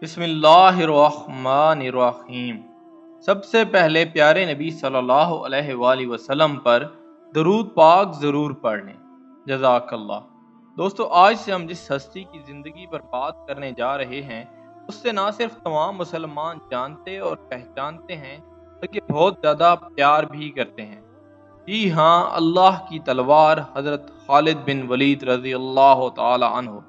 بسم اللہ الرحمن الرحیم۔ سب سے پہلے پیارے نبی صلی اللہ علیہ وآلہ وسلم پر درود پاک ضرور پڑھ لیں۔ جزاک اللہ۔ دوستو، آج سے ہم جس ہستی کی زندگی پر بات کرنے جا رہے ہیں اس سے نہ صرف تمام مسلمان جانتے اور پہچانتے ہیں بلکہ بہت زیادہ پیار بھی کرتے ہیں۔ جی ہاں، اللہ کی تلوار حضرت خالد بن ولید رضی اللہ تعالی عنہ۔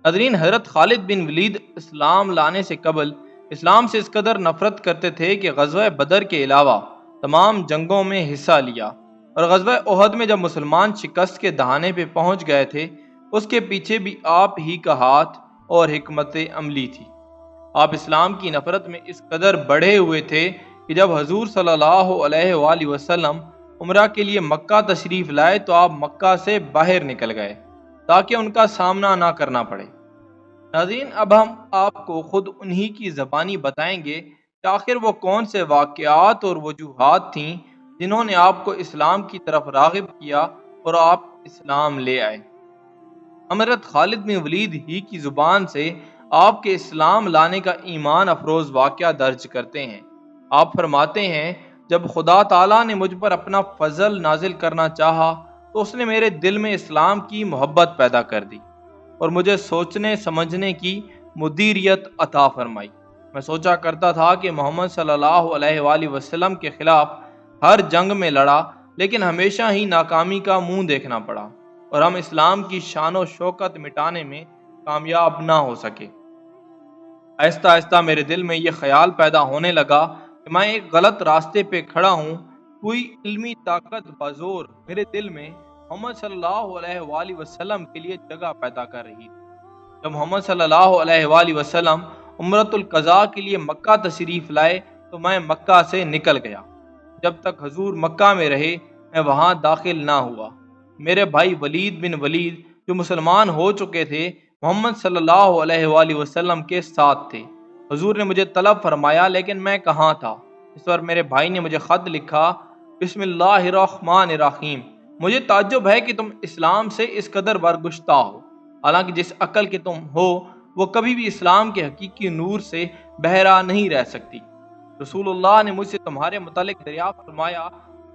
ناظرین، حضرت خالد بن ولید اسلام لانے سے قبل اسلام سے اس قدر نفرت کرتے تھے کہ غزوہ بدر کے علاوہ تمام جنگوں میں حصہ لیا، اور غزوہ احد میں جب مسلمان شکست کے دہانے پہ پہنچ گئے تھے اس کے پیچھے بھی آپ ہی کا ہاتھ اور حکمت عملی تھی۔ آپ اسلام کی نفرت میں اس قدر بڑھے ہوئے تھے کہ جب حضور صلی اللہ علیہ وآلہ وسلم عمرہ کے لیے مکہ تشریف لائے تو آپ مکہ سے باہر نکل گئے تاکہ ان کا سامنا نہ کرنا پڑے۔ ناظرین، اب ہم آپ کو خود انہی کی زبانی بتائیں گے کہ آخر وہ کون سے واقعات اور وجوہات تھیں جنہوں نے آپ کو اسلام کی طرف راغب کیا اور آپ اسلام لے آئے۔ حضرت خالد بن ولید ہی کی زبان سے آپ کے اسلام لانے کا ایمان افروز واقعہ درج کرتے ہیں۔ آپ فرماتے ہیں، جب خدا تعالیٰ نے مجھ پر اپنا فضل نازل کرنا چاہا تو اس نے میرے دل میں اسلام کی محبت پیدا کر دی اور مجھے سوچنے سمجھنے کی مدیریت عطا فرمائی۔ میں سوچا کرتا تھا کہ محمد صلی اللہ علیہ وآلہ وسلم کے خلاف ہر جنگ میں لڑا لیکن ہمیشہ ہی ناکامی کا منہ دیکھنا پڑا اور ہم اسلام کی شان و شوکت مٹانے میں کامیاب نہ ہو سکے۔ آہستہ آہستہ میرے دل میں یہ خیال پیدا ہونے لگا کہ میں ایک غلط راستے پہ کھڑا ہوں۔ کوئی علمی طاقت بزور میرے دل میں محمد صلی اللہ علیہ وآلہ وسلم کے لیے جگہ پیدا کر رہی تھی۔ جب محمد صلی اللہ علیہ وآلہ وسلم عمرۃ القضاء کے لیے مکہ تشریف لائے تو میں مکہ سے نکل گیا۔ جب تک حضور مکہ میں رہے میں وہاں داخل نہ ہوا۔ میرے بھائی ولید بن ولید جو مسلمان ہو چکے تھے محمد صلی اللہ علیہ وآلہ وسلم کے ساتھ تھے۔ حضور نے مجھے طلب فرمایا لیکن میں کہاں تھا۔ اس پر میرے بھائی نے مجھے خط لکھا، بسم اللہ الرحمن الرحیم، مجھے تعجب ہے کہ تم اسلام سے اس قدر برگشتہ ہو، حالانکہ جس عقل کے تم ہو وہ کبھی بھی اسلام کے حقیقی نور سے بہرا نہیں رہ سکتی۔ رسول اللہ نے مجھ سے تمہارے متعلق دریافت فرمایا،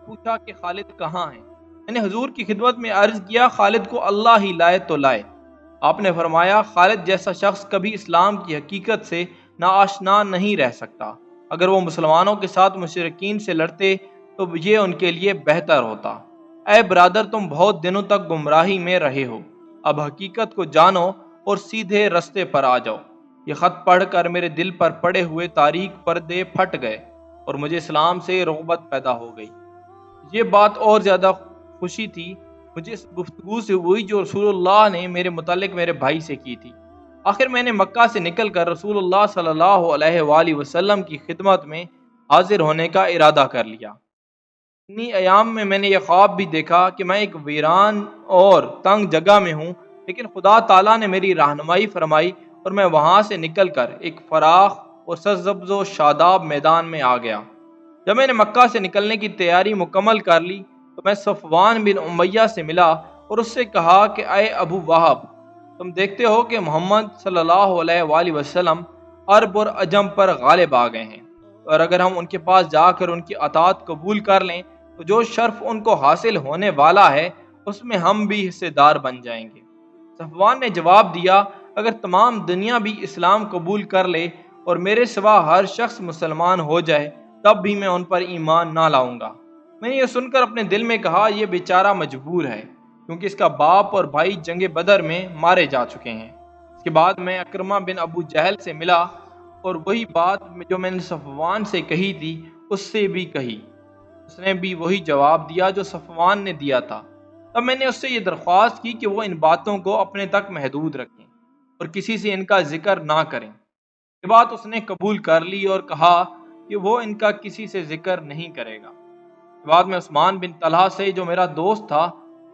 پوچھا کہ خالد کہاں ہیں؟ میں نے حضور کی خدمت میں عرض کیا، خالد کو اللہ ہی لائے تو لائے۔ آپ نے فرمایا، خالد جیسا شخص کبھی اسلام کی حقیقت سے ناآشنا نہیں رہ سکتا۔ اگر وہ مسلمانوں کے ساتھ مشرکین سے لڑتے تو یہ ان کے لیے بہتر ہوتا۔ اے برادر، تم بہت دنوں تک گمراہی میں رہے ہو، اب حقیقت کو جانو اور سیدھے رستے پر آ جاؤ۔ یہ خط پڑھ کر میرے دل پر پڑے ہوئے تاریک پردے پھٹ گئے اور مجھے اسلام سے رغبت پیدا ہو گئی۔ یہ بات اور زیادہ خوشی تھی مجھے اس گفتگو سے ہوئی جو رسول اللہ نے میرے متعلق میرے بھائی سے کی تھی۔ آخر میں نے مکہ سے نکل کر رسول اللہ صلی اللہ علیہ وآلہ وسلم کی خدمت میں حاضر ہونے کا ارادہ کر لیا۔ انہی ایام میں نے یہ خواب بھی دیکھا کہ میں ایک ویران اور تنگ جگہ میں ہوں، لیکن خدا تعالیٰ نے میری رہنمائی فرمائی اور میں وہاں سے نکل کر ایک فراخ اور سرسبز و شاداب میدان میں آ گیا۔ جب میں نے مکہ سے نکلنے کی تیاری مکمل کر لی تو میں صفوان بن امیہ سے ملا اور اس سے کہا کہ اے ابو وہب، تم دیکھتے ہو کہ محمد صلی اللہ علیہ وآلہ وسلم عرب اور عجم پر غالب آ گئے ہیں، اور اگر ہم ان کے پاس جا کر ان کی اطاعت قبول کر لیں تو جو شرف ان کو حاصل ہونے والا ہے اس میں ہم بھی حصے دار بن جائیں گے۔ صفوان نے جواب دیا، اگر تمام دنیا بھی اسلام قبول کر لے اور میرے سوا ہر شخص مسلمان ہو جائے تب بھی میں ان پر ایمان نہ لاؤں گا۔ میں نے یہ سن کر اپنے دل میں کہا، یہ بیچارہ مجبور ہے کیونکہ اس کا باپ اور بھائی جنگ بدر میں مارے جا چکے ہیں۔ اس کے بعد میں اکرمہ بن ابو جہل سے ملا اور وہی بات جو میں نے صفوان سے کہی تھی اس سے بھی کہی۔ اس نے بھی وہی جواب دیا جو صفوان نے دیا تھا۔ تب میں نے اس سے یہ درخواست کی کہ وہ ان باتوں کو اپنے تک محدود رکھیں اور کسی سے ان کا ذکر نہ کریں۔ یہ بات اس نے قبول کر لی اور کہا کہ وہ ان کا کسی سے ذکر نہیں کرے گا۔ بعد میں عثمان بن طلحہ سے جو میرا دوست تھا،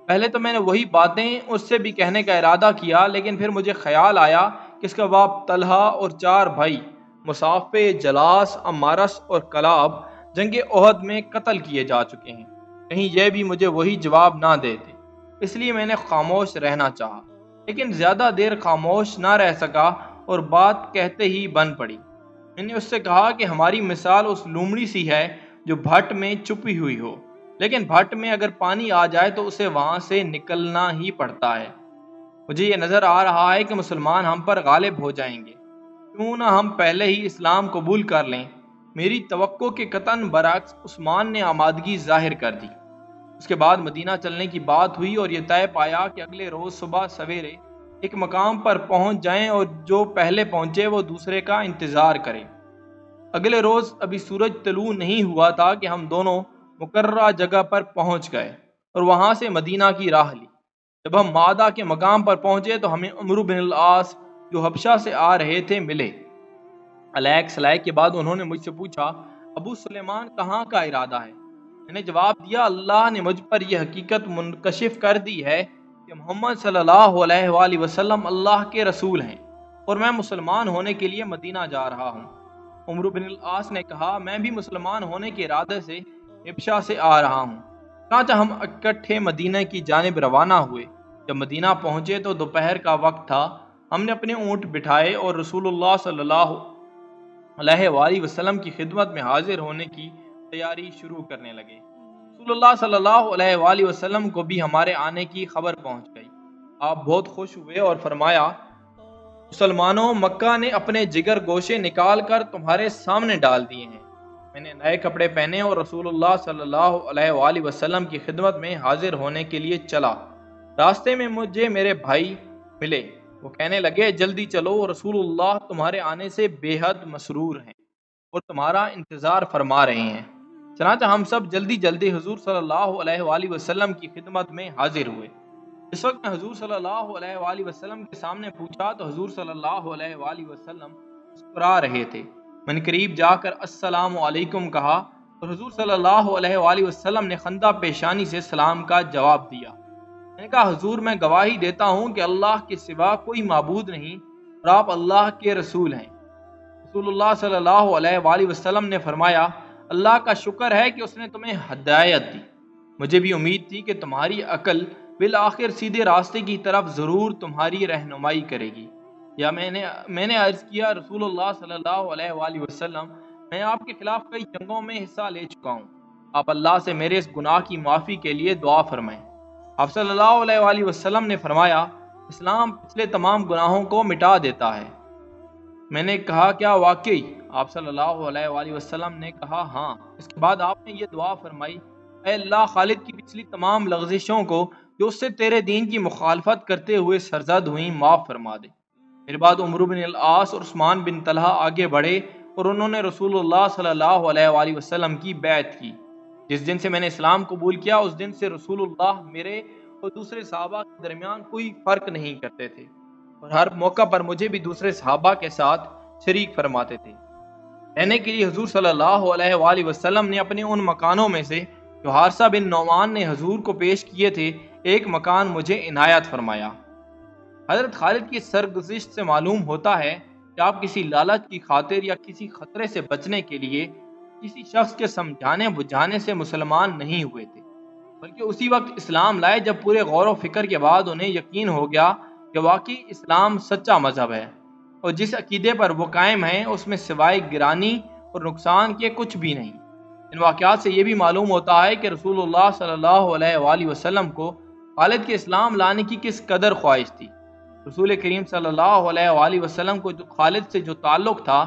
پہلے تو میں نے وہی باتیں اس سے بھی کہنے کا ارادہ کیا، لیکن پھر مجھے خیال آیا کہ اس کا باپ طلحہ اور 4 بھائی مصافے، جلاس، امارس اور کلاب جنگ احد میں قتل کیے جا چکے ہیں، کہیں یہ بھی مجھے وہی جواب نہ دیتے۔ اس لیے میں نے خاموش رہنا چاہا، لیکن زیادہ دیر خاموش نہ رہ سکا اور بات کہتے ہی بن پڑی۔ میں نے اس سے کہا کہ ہماری مثال اس لومڑی سی ہے جو بھٹ میں چھپی ہوئی ہو، لیکن بھٹ میں اگر پانی آ جائے تو اسے وہاں سے نکلنا ہی پڑتا ہے۔ مجھے یہ نظر آ رہا ہے کہ مسلمان ہم پر غالب ہو جائیں گے، کیوں نہ ہم پہلے ہی اسلام قبول کر لیں۔ میری توقع کے قطعاً برعکس عثمان نے آمادگی ظاہر کر دی۔ اس کے بعد مدینہ چلنے کی بات ہوئی اور یہ طے پایا کہ اگلے روز صبح سویرے ایک مقام پر پہنچ جائیں اور جو پہلے پہنچے وہ دوسرے کا انتظار کرے۔ اگلے روز ابھی سورج طلوع نہیں ہوا تھا کہ ہم دونوں مقررہ جگہ پر پہنچ گئے اور وہاں سے مدینہ کی راہ لی۔ جب ہم مادہ کے مقام پر پہنچے تو ہمیں عمرو بن العاص جو حبشہ سے آ رہے تھے ملے۔ علیک سلیک کے بعد انہوں نے مجھ سے پوچھا، ابو سلیمان کہاں کا ارادہ ہے؟ میں نے جواب دیا، اللہ نے مجھ پر یہ حقیقت منکشف کر دی ہے کہ محمد صلی اللہ علیہ وآلہ وسلم اللہ کے رسول ہیں اور میں مسلمان ہونے کے لیے مدینہ جا رہا ہوں۔ عمرو بن العاص نے کہا، میں بھی مسلمان ہونے کے ارادے سے حبشہ سے آ رہا ہوں۔ چنانچہ ہم اکٹھے مدینہ کی جانب روانہ ہوئے۔ جب مدینہ پہنچے تو دوپہر کا وقت تھا۔ ہم نے اپنے اونٹ بٹھائے اور رسول اللہ صلی اللہ علیہ وآلہ وسلم کی خدمت میں حاضر ہونے کی تیاری شروع کرنے لگے۔ رسول اللہ صلی اللہ علیہ وآلہ وسلم کو بھی ہمارے آنے کی خبر پہنچ گئی۔ آپ بہت خوش ہوئے اور فرمایا، مسلمانوں، مکہ نے اپنے جگر گوشے نکال کر تمہارے سامنے ڈال دیے ہیں۔ میں نے نئے کپڑے پہنے اور رسول اللہ صلی اللہ علیہ وآلہ وسلم کی خدمت میں حاضر ہونے کے لیے چلا۔ راستے میں مجھے میرے بھائی ملے۔ وہ کہنے لگے، جلدی چلو، رسول اللہ تمہارے آنے سے بے حد مسرور ہیں اور تمہارا انتظار فرما رہے ہیں۔ چنانچہ ہم سب جلدی جلدی حضور صلی اللہ علیہ وآلہ وسلم کی خدمت میں حاضر ہوئے۔ اس وقت میں حضور صلی اللہ علیہ وآلہ وسلم کے سامنے پوچھا تو حضور صلی اللہ علیہ وآلہ وسلم مسکرا رہے تھے۔ میں نے قریب جا کر السلام علیکم کہا اور حضور صلی اللہ علیہ وآلہ وسلم نے خندہ پیشانی سے سلام کا جواب دیا۔ میں نے کہا، حضور میں گواہی دیتا ہوں کہ اللہ کے سوا کوئی معبود نہیں اور آپ اللہ کے رسول ہیں۔ رسول اللہ صلی اللہ علیہ وآلہ وسلم نے فرمایا، اللہ کا شکر ہے کہ اس نے تمہیں ہدایت دی۔ مجھے بھی امید تھی کہ تمہاری عقل بالآخر سیدھے راستے کی طرف ضرور تمہاری رہنمائی کرے گی۔ یا میں نے عرض کیا، رسول اللہ صلی اللہ علیہ وآلہ وسلم، میں آپ کے خلاف کئی جنگوں میں حصہ لے چکا ہوں۔ آپ اللہ سے میرے اس گناہ کی معافی کے لیے دعا فرمائیں۔ آپ صلی اللہ علیہ وآلہ وسلم نے فرمایا، اسلام پچھلے تمام گناہوں کو مٹا دیتا ہے۔ میں نے کہا، کیا واقعی؟ آپ صلی اللہ علیہ وآلہ وسلم نے کہا، ہاں۔ اس کے بعد آپ نے یہ دعا فرمائی، اے اللہ، خالد کی پچھلی تمام لغزشوں کو جو اس سے تیرے دین کی مخالفت کرتے ہوئے سرزد ہوئیں معاف فرما دے۔ میرے بعد عمرو بن العاص اور عثمان بن طلحہ آگے بڑھے اور انہوں نے رسول اللہ صلی اللہ علیہ وآلہ وسلم کی بیعت کی۔ جس دن سے میں نے اسلام قبول کیا اس دن سے رسول اللہ میرے اور دوسرے صحابہ کے درمیان کوئی فرق نہیں کرتے تھے اور ہر موقع پر مجھے بھی دوسرے صحابہ کے ساتھ شریک فرماتے تھے۔ رہنے کے لیے حضور صلی اللہ علیہ وآلہ وسلم نے اپنے ان مکانوں میں سے جو حارثہ بن نعمان نے حضور کو پیش کیے تھے ایک مکان مجھے عنایت فرمایا۔ حضرت خالد کی سرگزشت سے معلوم ہوتا ہے کہ آپ کسی لالچ کی خاطر یا کسی خطرے سے بچنے کے لیے کسی شخص کے سمجھانے بجھانے سے مسلمان نہیں ہوئے تھے، بلکہ اسی وقت اسلام لائے جب پورے غور و فکر کے بعد انہیں یقین ہو گیا کہ واقعی اسلام سچا مذہب ہے اور جس عقیدے پر وہ قائم ہیں اس میں سوائے گرانی اور نقصان کے کچھ بھی نہیں۔ ان واقعات سے یہ بھی معلوم ہوتا ہے کہ رسول اللہ صلی اللہ علیہ وآلہ وسلم کو خالد کے اسلام لانے کی کس قدر خواہش تھی۔ رسول کریم صلی اللہ علیہ وآلہ وسلم کو جو خالد سے جو تعلق تھا،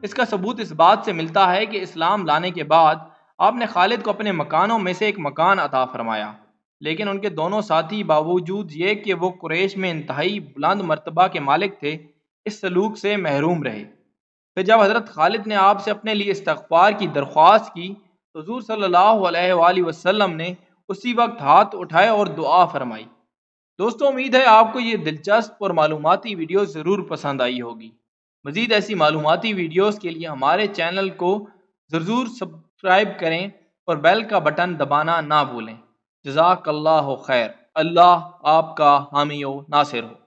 اس کا ثبوت اس بات سے ملتا ہے کہ اسلام لانے کے بعد آپ نے خالد کو اپنے مکانوں میں سے ایک مکان عطا فرمایا، لیکن ان کے دونوں ساتھی باوجود یہ کہ وہ قریش میں انتہائی بلند مرتبہ کے مالک تھے، اس سلوک سے محروم رہے۔ پھر جب حضرت خالد نے آپ سے اپنے لیے استغفار کی درخواست کی تو حضور صلی اللہ علیہ وآلہ وسلم نے اسی وقت ہاتھ اٹھائے اور دعا فرمائی۔ دوستوں، امید ہے آپ کو یہ دلچسپ اور معلوماتی ویڈیو ضرور پسند آئی ہوگی۔ مزید ایسی معلوماتی ویڈیوز کے لیے ہمارے چینل کو ضرور سبسکرائب کریں اور بیل کا بٹن دبانا نہ بھولیں۔ جزاک اللہ خیر۔ اللہ آپ کا حامی و ناصر ہو۔